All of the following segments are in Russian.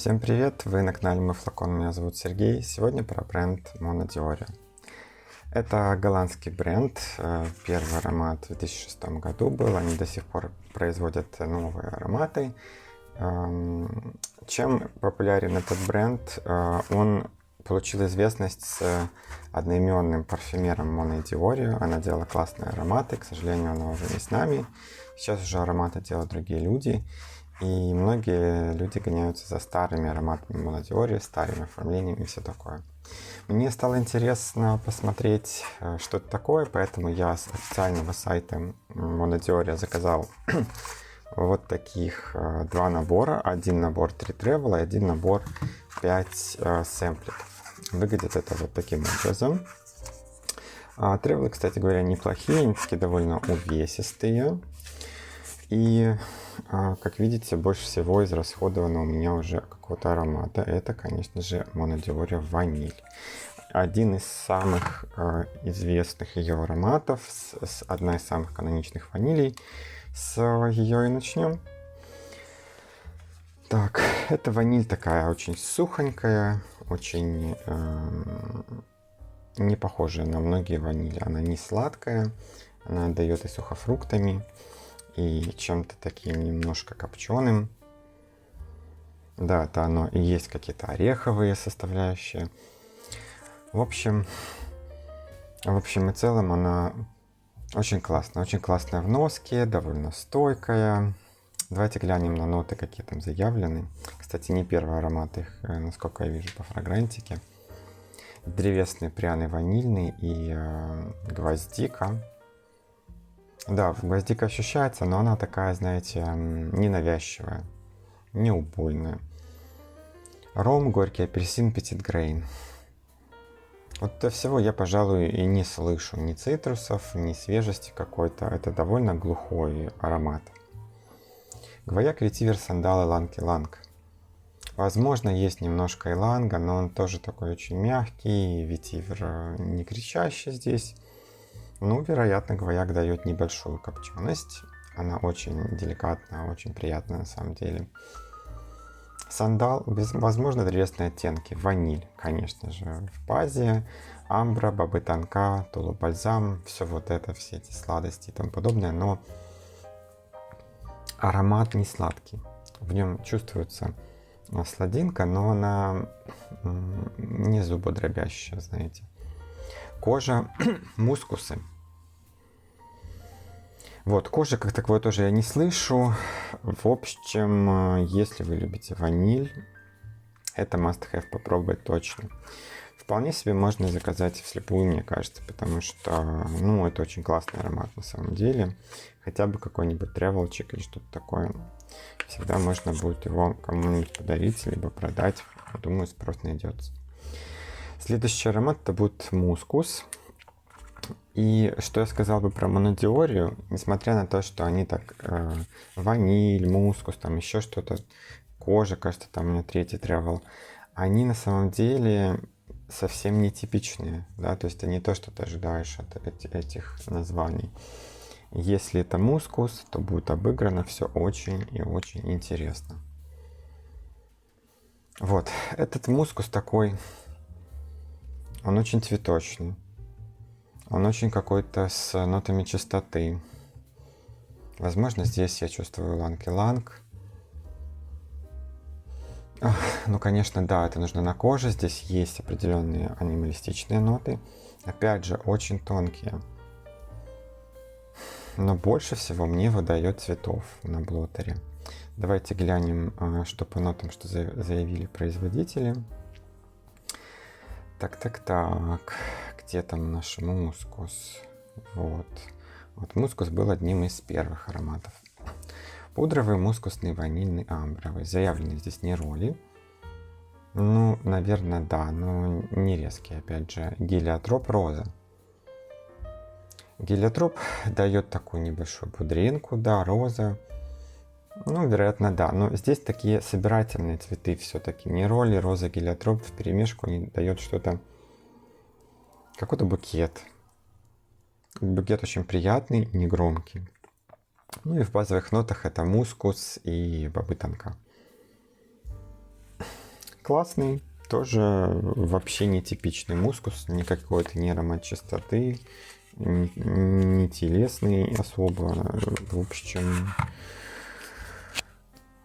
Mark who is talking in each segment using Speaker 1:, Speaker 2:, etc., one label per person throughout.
Speaker 1: Всем привет, вы на канале Мой Флакон, меня зовут Сергей. Сегодня про бренд Mona Dior. Это голландский бренд, первый аромат в 2006 году был, они до сих пор производят новые ароматы. Чем популярен этот бренд? Он получил известность с одноименным парфюмером Mona Dior. Она делала классные ароматы, к сожалению, она уже не с нами. Сейчас уже ароматы делают другие люди. И многие люди гоняются за старыми ароматами Mona Dior, старыми оформлениями и все такое. Мне стало интересно посмотреть, что это такое, поэтому я с официального сайта Mona Dior заказал вот таких два набора. Один набор 3 travel и один набор 5 сэмпликов. Выглядит это вот таким образом. Тревелы, кстати говоря, неплохие, они такие довольно увесистые. И, как видите, больше всего израсходовано у меня уже какого-то аромата. Это, конечно же, Mona Dior ваниль. Один из самых известных ее ароматов, одна из самых каноничных ванилей. С ее и начнем. Так, это ваниль такая очень сухонькая, очень не похожая на многие ванили. Она не сладкая, она отдает и сухофруктами, и чем-то таким немножко копченым. Да, это оно и есть какие-то ореховые составляющие. В общем и целом она очень классная в носке, довольно стойкая. Давайте глянем на ноты, какие там заявлены. Кстати, не первый аромат их, насколько я вижу по фрагрантике. Древесный, пряный, ванильный и гвоздика. Да, гвоздика ощущается, но она такая, знаете, ненавязчивая, не убойная. Ром, горький апельсин, Petit Grain. Вот до всего я, пожалуй, и не слышу ни цитрусов, ни свежести какой-то. Это довольно глухой аромат. Гвояк, ветивер, сандал, иланг-иланг. Возможно, есть немножко иланга, но он тоже такой очень мягкий. Ветивер не кричащий здесь. Ну, вероятно, гвояк дает небольшую копченость. Она очень деликатная, очень приятная на самом деле. Сандал, возможно, древесные оттенки. Ваниль, конечно же, в базе. Амбра, бобы тонка, тулу-бальзам. Все вот это, все эти сладости и тому подобное. Но аромат не сладкий. В нем чувствуется сладинка, но она не зубодробящая, знаете. Кожа, мускусы. Вот, кожи как таковой тоже я не слышу. В общем, если вы любите ваниль, это must have, попробовать точно. Вполне себе можно заказать вслепую, мне кажется, потому что, ну, это очень классный аромат на самом деле. Хотя бы какой-нибудь тревелчик или что-то такое. Всегда можно будет его кому-нибудь подарить, либо продать. Думаю, спрос найдется. Следующий аромат это будет мускус. И что я сказал бы про Mona Dior, несмотря на то, что они так ваниль, мускус, там еще что-то, кожа, кажется, там у меня третий тревел, они на самом деле совсем не типичные, да, то есть это не то, что ты ожидаешь от этих названий. Если это мускус, то будет обыграно все очень и очень интересно. Вот, этот мускус такой, он очень цветочный. Он очень какой-то с нотами чистоты. Возможно, здесь я чувствую иланг-иланг. Ну, конечно, да, это нужно на коже. Здесь есть определенные анималистичные ноты. Опять же, очень тонкие. Но больше всего мне выдает цветов на блотере. Давайте глянем, что по нотам, что заявили производители. Так. Где там наш мускус? Вот мускус был одним из первых ароматов. Пудровый, мускусный, ванильный, амбровый. Заявлены здесь не роли. Ну, наверное, да, но не резкие, опять же. Гелиотроп, роза. Гелиотроп дает такую небольшую пудринку, да, роза. Ну, вероятно, да. Но здесь такие собирательные цветы все-таки. Не роли, роза, гелиотроп вперемешку не дает что-то. Какой-то букет. Букет очень приятный, негромкий. Ну и в базовых нотах это мускус и бобы тонка. классный, тоже вообще нетипичный мускус, не какой-то не аромат чистоты, не телесный особо. В общем,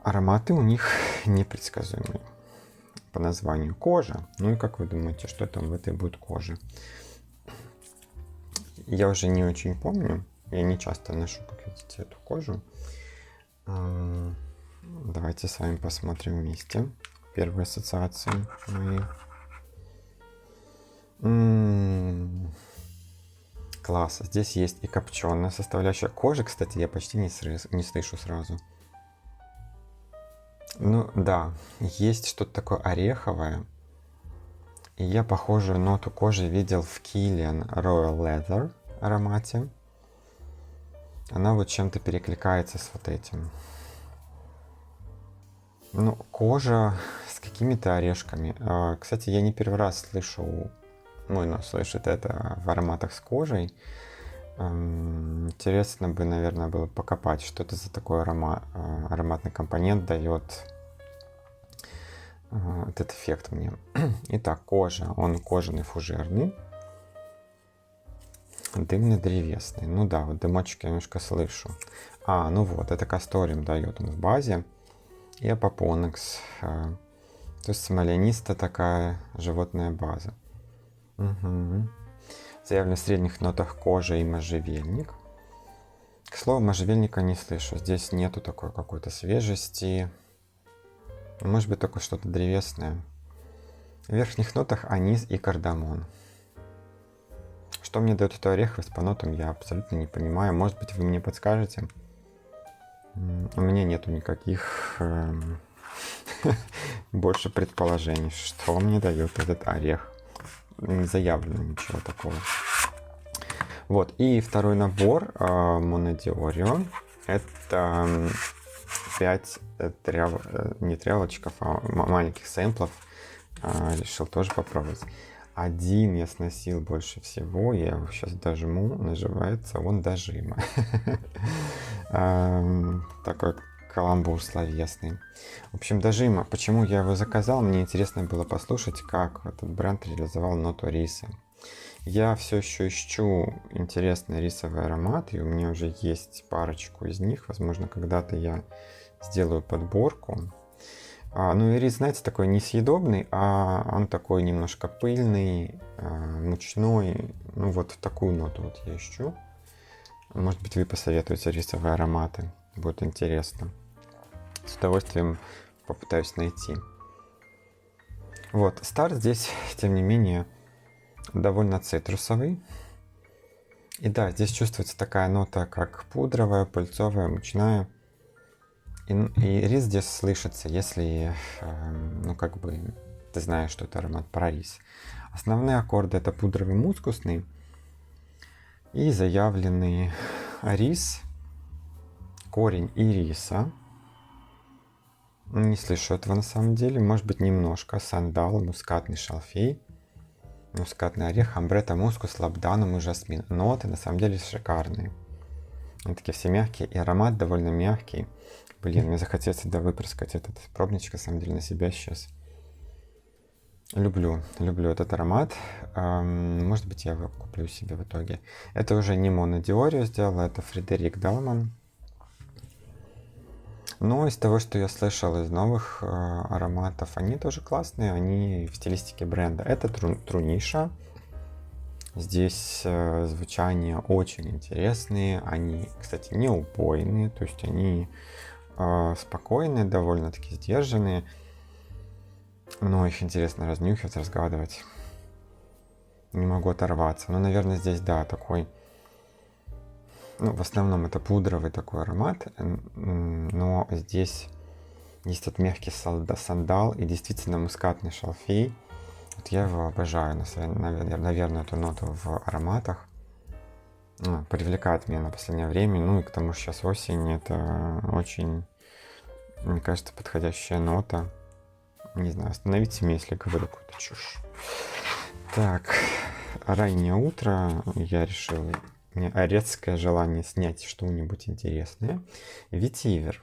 Speaker 1: ароматы у них непредсказуемые. По названию кожа. Ну и как вы думаете, что там в этой будет коже? Я уже не очень помню. Я не часто ношу, как видите, эту кожу. Давайте с вами посмотрим вместе. Первые ассоциации мои. Класс. Здесь есть и копченая составляющая. Кожи, кстати, я почти не слышу сразу. Ну да, есть что-то такое ореховое. И я похожую ноту кожи видел в Kilian Royal Leather аромате. Она вот чем-то перекликается с вот этим. Ну, кожа с какими-то орешками. Кстати, я не первый раз слышу, мой нос слышит это в ароматах с кожей. Интересно бы, наверное, было покопать, что это за такой ароматный компонент дает этот эффект мне. Итак, кожа. Он кожаный, фужерный. Дымно-древесный. Ну да, вот дымочек я немножко слышу. Ну вот, это Castoreum дает он в базе. И Apoponyx. То есть смоленистая такая животная база. Угу. Заявлено в средних нотах кожа и можжевельник. К слову, можжевельника не слышу. Здесь нету такой какой-то свежести. Может быть, только что-то древесное. В верхних нотах анис и кардамон. Что мне дает эту ореховость по нотам, я абсолютно не понимаю. Может быть, вы мне подскажете? У меня нету никаких больше предположений, что мне дает этот орех. Не заявлено ничего такого. Вот, и второй набор Monodioro. Это 5 не трявочков, а маленьких сэмплов. Решил тоже попробовать. Один я сносил больше всего. Я его сейчас дожму. Называется он Дожима. Такой каламбур словесный. В общем, Дожима. Почему я его заказал? Мне интересно было послушать, как этот бренд реализовал ноту риса. Я все еще ищу интересный рисовый аромат, и у меня уже есть парочку из них. Возможно, когда-то я сделаю подборку. Ну и рис, знаете, такой несъедобный, а он такой немножко пыльный, мучной. Ну вот такую ноту вот я ищу. Может быть, вы посоветуете рисовые ароматы. Будет интересно. С удовольствием попытаюсь найти. Вот, старт здесь, тем не менее, довольно цитрусовый. И да, здесь чувствуется такая нота, как пудровая, пыльцовая, мучная. И рис здесь слышится, если, ну, как бы, ты знаешь, что это аромат про рис. Основные аккорды это пудровый, мускусный и заявленный рис, корень ириса. Не слышу этого на самом деле. Может быть, немножко сандал, мускатный шалфей, мускатный орех, амбретто, мускус, лабданум и жасмин. Ноты на самом деле шикарные. Они такие все мягкие, и аромат довольно мягкий. Блин, мне захотелось выпрыскать этот пробничек, на самом деле, на себя сейчас. Люблю этот аромат. Может быть, я его куплю себе в итоге. Это уже не Monodioro сделал, это Фредерик Далман. Но из того, что я слышал из новых ароматов, они тоже классные, они в стилистике бренда. Это Труниша. Здесь звучания очень интересные, они, кстати, не убойные, то есть они спокойные, довольно-таки сдержанные, но их интересно разнюхивать, разгадывать. Не могу оторваться. Но, наверное, здесь, да, такой, ну, в основном это пудровый такой аромат, но здесь есть этот мягкий сандал и действительно мускатный шалфей. Вот я его обожаю, наверное, эту ноту в ароматах. Привлекает меня на последнее время. Ну и к тому же сейчас осень, это очень, мне кажется, подходящая нота. Не знаю, остановите меня, если говорю какую-то чушь. Так, раннее утро, я решил, у меня резкое желание снять что-нибудь интересное. Ветивер.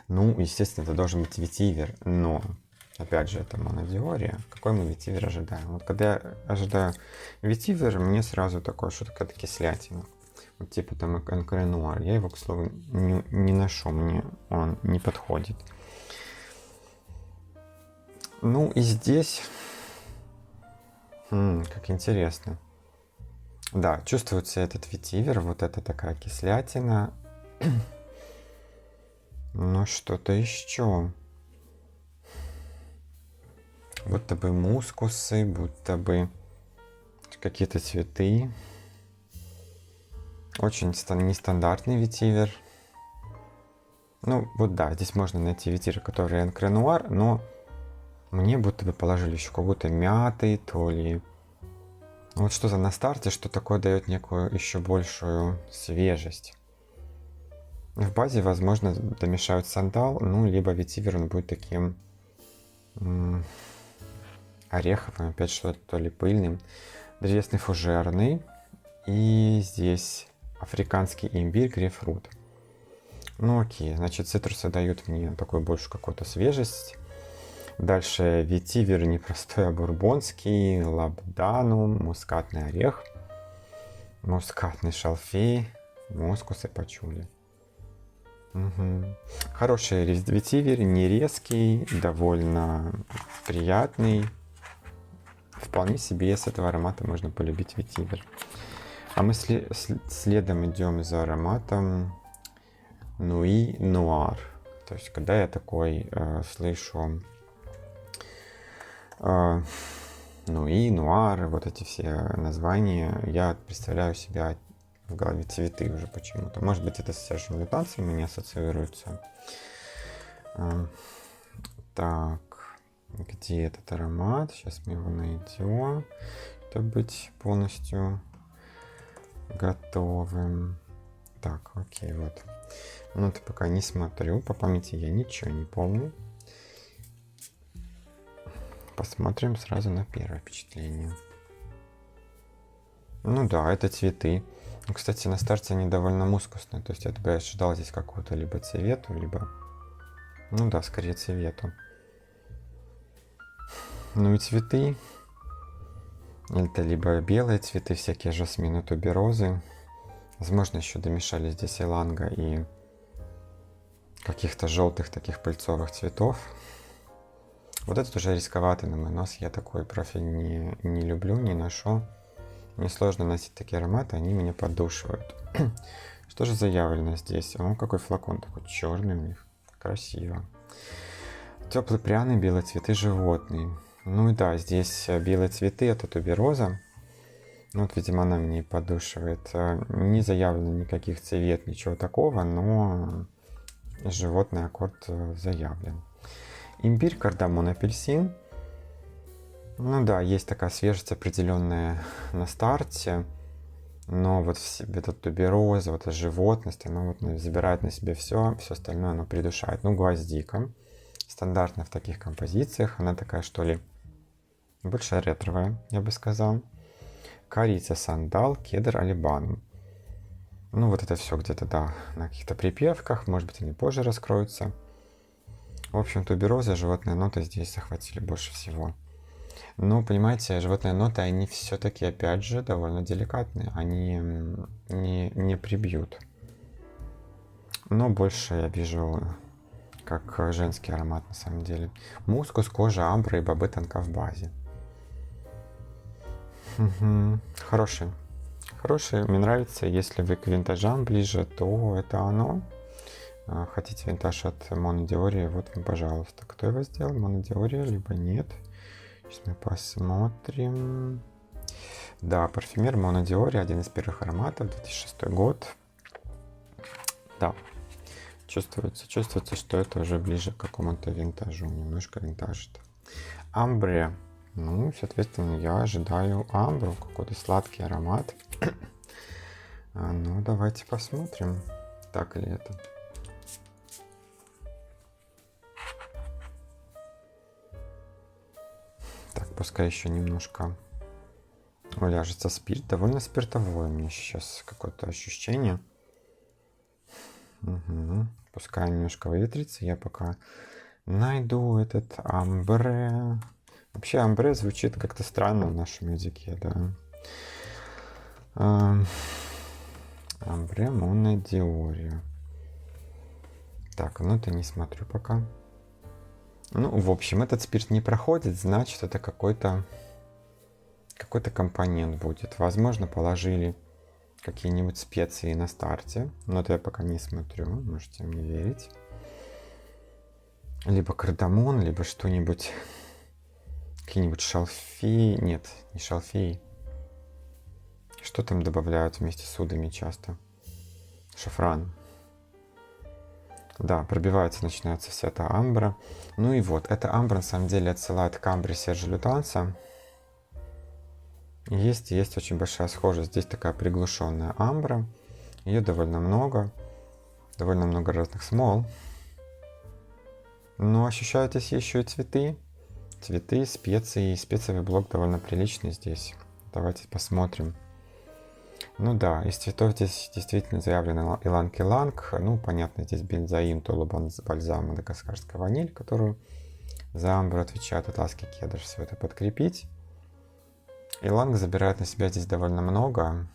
Speaker 1: Ну, естественно, это должен быть ветивер, но Опять же, это монодиория. Какой мы ветивер ожидаем? Вот когда я ожидаю ветивер, мне сразу такое, что такое кислятина. Вот типа там Анкре Нуар. Я его, к слову, не ношу, мне он не подходит. Ну и здесь, как интересно. Да, чувствуется этот ветивер, вот это такая кислятина. Но что-то еще. Будто бы мускусы, будто бы какие-то цветы. Очень нестандартный ветивер. Ну вот да, здесь можно найти ветивер, который Анкре Нуар, но мне будто бы положили еще какой-то мяты, то ли... Вот что-то на старте, что такое дает некую еще большую свежесть. В базе, возможно, домешают сандал, ну, либо ветивер, он будет таким ореховым, опять что-то то ли пыльным. Древесный фужерный. И здесь африканский имбирь, грейпфрут. Ну окей, значит цитрусы дают мне такую больше какую-то свежесть. Дальше ветивер непростой, а бурбонский, лабданум, мускатный орех, мускатный шалфей, мускус и пачули. Угу. Хороший ветивер, не резкий, довольно приятный. Вполне себе с этого аромата можно полюбить ветивер. А мы следом идем за ароматом Nuit Noir. То есть, когда я такой слышу Nuit, Noir, вот эти все названия, я представляю себя в голове цветы уже почему-то. Может быть, это с Сержем Лютанцем мне ассоциируется. Так, где этот аромат? Сейчас мы его найдем, чтобы быть полностью готовым. Так, окей, вот. Ну, это пока не смотрю, по памяти я ничего не помню. Посмотрим сразу на первое впечатление. Ну да, это цветы. Кстати, на старте они довольно мускусные, то есть я бы ожидал здесь какого-то либо цвету, либо... Ну да, скорее цвету. Ну и цветы. Это либо белые цветы, всякие жасмины, туберозы. Возможно, еще домешали здесь иланга и каких-то желтых таких пыльцовых цветов. Вот этот уже рисковатый на мой нос. Я такой профиль не люблю, не ношу. Мне сложно носить такие ароматы, они меня поддушивают. Что же заявлено здесь? О, какой флакон такой черный у них. Красиво. Теплый пряный, белые цветы, животный. Ну и да, здесь белые цветы, это тубероза. Ну вот, видимо, она меня и поддушивает. Не заявлено никаких цвет, ничего такого, но животный аккорд заявлен. Имбирь, кардамон, апельсин. Ну да, есть такая свежесть определенная на старте, но вот этот тубероза, вот эта животность, она вот забирает на себе все остальное оно придушает. Ну, гвоздика, стандартно в таких композициях, она такая, что ли, больше ретровая, я бы сказал. Корица, сандал, кедр, алибан. Ну, вот это все где-то, да, на каких-то припевках, может быть, они позже раскроются. В общем, тубероза, животные ноты здесь захватили больше всего. Но, понимаете, животные ноты, они все-таки, опять же, довольно деликатные. Они не прибьют. Но больше я вижу как женский аромат на самом деле. Мускус, кожа, амбра и бобы тонка в базе. Угу. Хороший. Хороший. Мне нравится. Если вы к винтажам ближе, то это оно. Хотите винтаж от Монодиори, вот вам, пожалуйста. Кто его сделал? Монодиори, либо нет. Сейчас мы посмотрим. Да, парфюмер Монодиори, один из первых ароматов, 2006 год. Да, чувствуется, что это уже ближе к какому-то винтажу, немножко винтажит. Амбре. Ну, соответственно, я ожидаю амбру, какой-то сладкий аромат. Ну, давайте посмотрим, так ли это. Так, пускай еще немножко уляжется спирт. Довольно спиртовое у меня сейчас какое-то ощущение. Угу. Пускай немножко выветрится. Я пока найду этот амбре. Вообще амбре звучит как-то странно в нашем языке, да. Амбре Мона Диоре. Так, ну это не смотрю пока. Ну, в общем, этот спирт не проходит, значит, это какой-то компонент будет. Возможно, положили какие-нибудь специи на старте, но это я пока не смотрю, можете мне верить. Либо кардамон, либо что-нибудь, какие-нибудь шалфеи, нет, не шалфеи. Что там добавляют вместе с удами часто? Шафран. Да, пробивается, начинается вся эта амбра. Ну и вот, эта амбра на самом деле отсылает к амбре Сержа Лютанса. Есть очень большая схожесть. Здесь такая приглушенная амбра. Ее довольно много разных смол. Но ощущаетесь еще и цветы. Цветы, специи. Специевый блок довольно приличный здесь. Давайте посмотрим. Ну да, из цветов здесь действительно заявлен иланг-иланг. Ну, понятно, здесь бензоин, бальзам, мадагаскарская ваниль, которую за амбру отвечает атласский кедр. Все это подкрепить. Иланг забирает на себя здесь довольно много.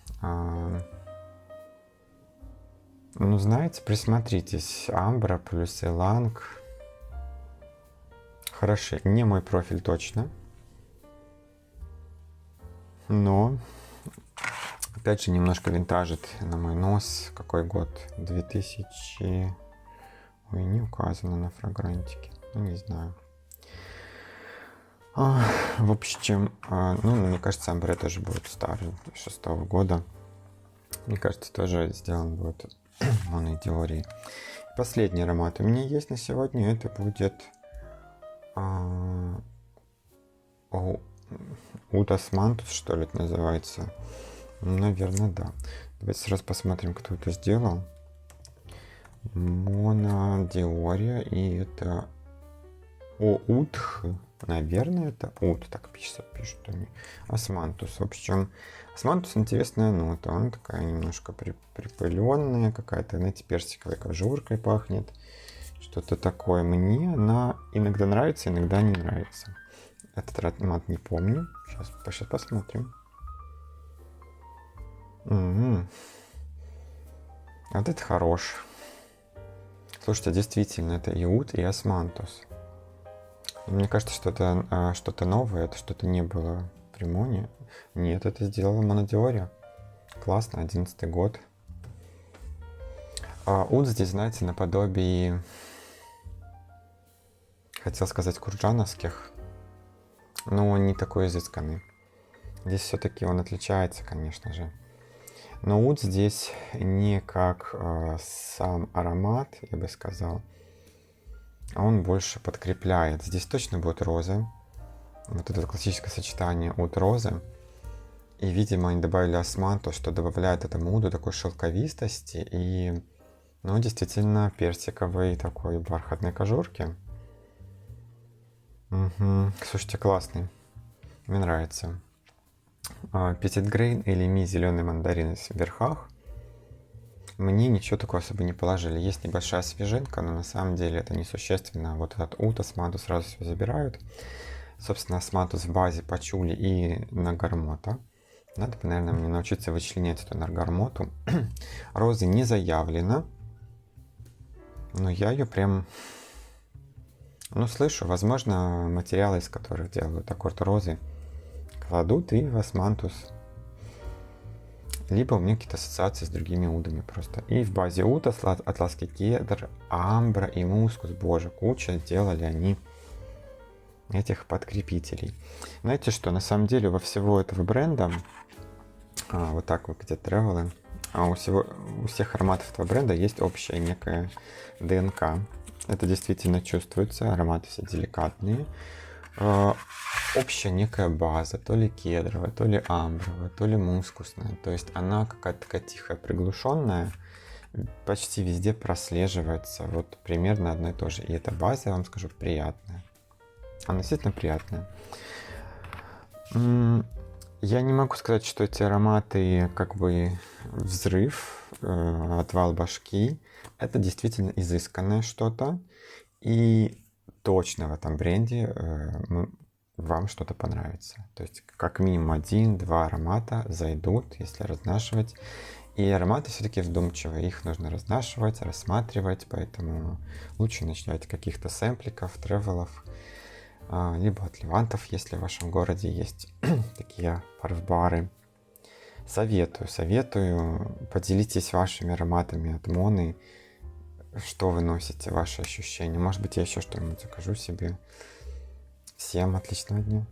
Speaker 1: Ну, знаете, присмотритесь. Амбра плюс иланг. Хороши. Не мой профиль точно. Но, опять же, немножко винтажит на мой нос. Какой год? 2000... Ой, не указано на фрагрантике. Ну, не знаю. В общем, ну, мне кажется, амбре тоже будет старый, 6-го года. Мне кажется, тоже сделан будет Моной Диори. Последний аромат у меня есть на сегодня. Это будет Утас Мантус, что ли, это называется. Наверное, да. Давайте сразу посмотрим, кто это сделал. Мона Диори. И это Оутх. Наверное, это Ут, так пишут они. Османтус. В общем, Османтус интересная нота. Она такая немножко припыленная, какая-то, знаете, персиковой кожуркой пахнет. Что-то такое. Мне она иногда нравится, иногда не нравится. Этот аромат не помню. Сейчас посмотрим. Вот это хорош. Слушайте, действительно, это и Ут, и Османтус. Мне кажется, что это что-то новое, это что-то не было в Примоне. Нет, это сделала Мона Диори. Классно, 11-й год. Ут здесь, знаете, наподобие, хотел сказать, курджановских, но он не такой изысканный. Здесь все-таки он отличается, конечно же. Но Ут здесь не как сам аромат, я бы сказал, а он больше подкрепляет. Здесь точно будет роза. Вот это классическое сочетание Ут-розы. И, видимо, они добавили османту, что добавляет этому уду такой шелковистости и, ну, действительно, персиковой такой бархатной кожурки. Слушайте, классный. Мне нравится. Petit Grain или Ми зеленый мандарин в верхах. Мне ничего такого особо не положили. Есть небольшая свежинка, но на самом деле это несущественно. Вот этот Ут, османту сразу все забирают. Собственно, османтус в базе пачули и нагармота. Надо бы, наверное, мне научиться вычленять эту нагармоту. Розы не заявлено. Но я ее прям... Ну, слышу. Возможно, материалы, из которых делают аккорд розы, кладут и в османтус. Либо у меня какие-то ассоциации с другими удами просто. И в базе ута атласский кедр, амбра и мускус. Боже, куча делали они этих подкрепителей. Знаете что, на самом деле во всего этого бренда, вот так вот где тревелы, у всех ароматов этого бренда есть общая некая ДНК. Это действительно чувствуется, ароматы все деликатные. Общая некая база, то ли кедровая, то ли амбровая, то ли мускусная. То есть она какая-то такая тихая, приглушенная, почти везде прослеживается вот примерно одно и то же. И эта база, я вам скажу, приятная. Она действительно приятная. Я не могу сказать, что эти ароматы как бы взрыв, отвал башки. Это действительно изысканное что-то. И точно в этом бренде вам что-то понравится. То есть как минимум 1-2 аромата зайдут, если разнашивать. И ароматы все-таки вдумчивые, их нужно разнашивать, рассматривать, поэтому лучше начинать каких-то сэмпликов, тревелов, либо от Левантов, если в вашем городе есть такие парфбары. Советую, поделитесь вашими ароматами от Моны, что вы носите, ваши ощущения. Может быть, я еще что-нибудь закажу себе. Всем отличного дня!